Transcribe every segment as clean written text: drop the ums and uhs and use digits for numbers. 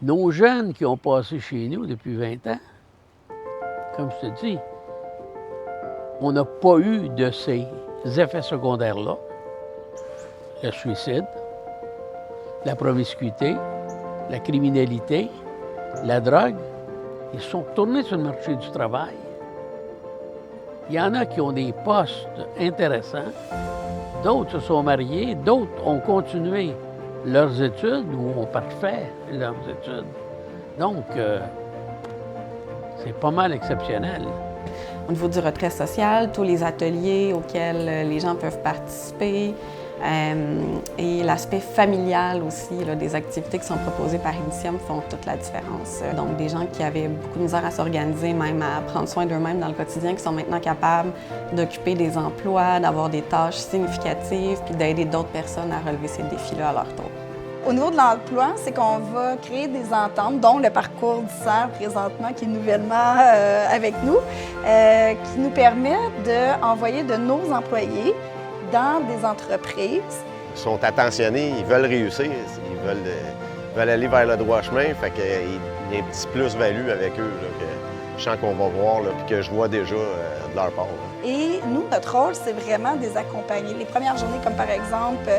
Nos jeunes qui ont passé chez nous depuis 20 ans, comme je te dis, on n'a pas eu de ces effets secondaires-là. Le suicide, la promiscuité, la criminalité, la drogue. Ils sont retournés sur le marché du travail. Il y en a qui ont des postes intéressants, d'autres se sont mariés, d'autres ont continué leurs études ou ont parfait leurs études. Donc, c'est pas mal exceptionnel. Au niveau du retrait social, tous les ateliers auxquels les gens peuvent participer et l'aspect familial aussi, là, des activités qui sont proposées par Initium font toute la différence. Donc, des gens qui avaient beaucoup de misère à s'organiser, même à prendre soin d'eux-mêmes dans le quotidien, qui sont maintenant capables d'occuper des emplois, d'avoir des tâches significatives, puis d'aider d'autres personnes à relever ces défis-là à leur tour. Au niveau de l'emploi, c'est qu'on va créer des ententes, dont le parcours du CERF présentement, qui est nouvellement avec nous, qui nous permettent d'envoyer de nos employés dans des entreprises. Ils sont attentionnés, ils veulent réussir, ils veulent aller vers le droit chemin, fait qu'il y a un petit plus-value avec eux, là, que je sens qu'on va voir, là, puis que je vois déjà de leur part. Là. Et nous, notre rôle, c'est vraiment de les accompagner. Les premières journées, comme par exemple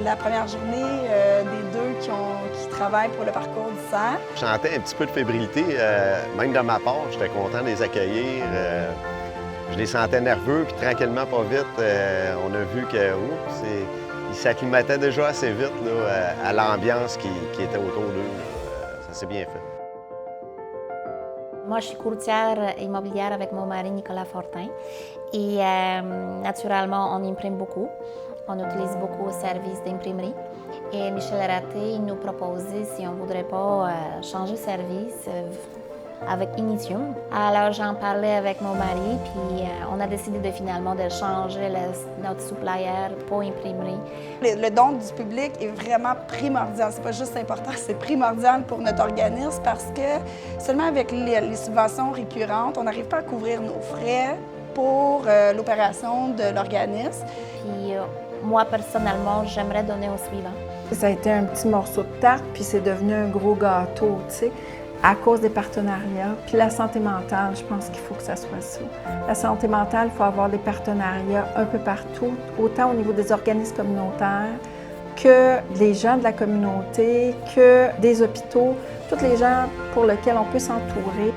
la première journée des deux qui travaillent pour le parcours du CERF. Je sentais un petit peu de fébrilité, même de ma part. J'étais content de les accueillir. Je les sentais nerveux, puis tranquillement, pas vite, on a vu qu'ils s'acclimataient déjà assez vite là, à l'ambiance qui était autour d'eux. Ça s'est bien fait. Moi, je suis courtière immobilière avec mon mari Nicolas Fortin et naturellement, on imprime beaucoup. On utilise beaucoup au service d'imprimerie. Et Michel Raté il nous proposait si on ne voudrait pas changer de service avec Initium. Alors, j'en parlais avec mon mari, puis on a décidé finalement de changer notre supplier pour imprimerie. Le don du public est vraiment primordial. C'est pas juste important, c'est primordial pour notre organisme parce que seulement avec les subventions récurrentes, on n'arrive pas à couvrir nos frais pour l'opération de l'organisme. Puis moi, personnellement, j'aimerais donner au suivant. Ça a été un petit morceau de tarte, puis c'est devenu un gros gâteau, tu sais, à cause des partenariats. Puis la santé mentale, je pense qu'il faut que ça soit ça. La santé mentale, il faut avoir des partenariats un peu partout, autant au niveau des organismes communautaires que des gens de la communauté, que des hôpitaux, tous les gens pour lesquels on peut s'entourer.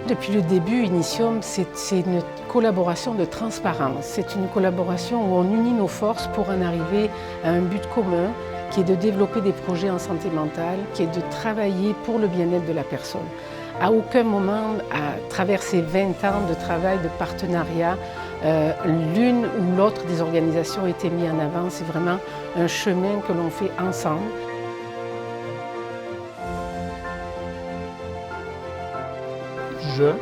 Depuis le début, Initium, c'est une collaboration de transparence. C'est une collaboration où on unit nos forces pour en arriver à un but commun qui est de développer des projets en santé mentale, qui est de travailler pour le bien-être de la personne. À aucun moment, à travers ces 20 ans de travail, de partenariat, l'une ou l'autre des organisations a été mise en avant. C'est vraiment un chemin que l'on fait ensemble. Je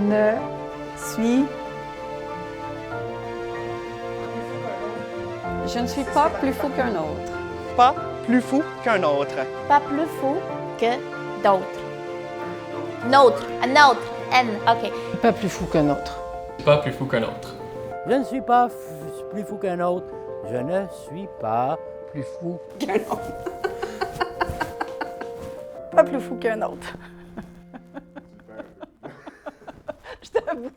Ne suis Je ne suis pas plus fou qu'un autre. Pas plus fou qu'un autre. Pas plus fou que d'autres. Nôtre, un autre, N, OK. Pas plus fou qu'un autre. Pas plus fou qu'un autre. Je ne suis pas plus fou qu'un autre. Je ne suis pas plus fou qu'un autre. Pas plus fou qu'un autre. Je t'avoue.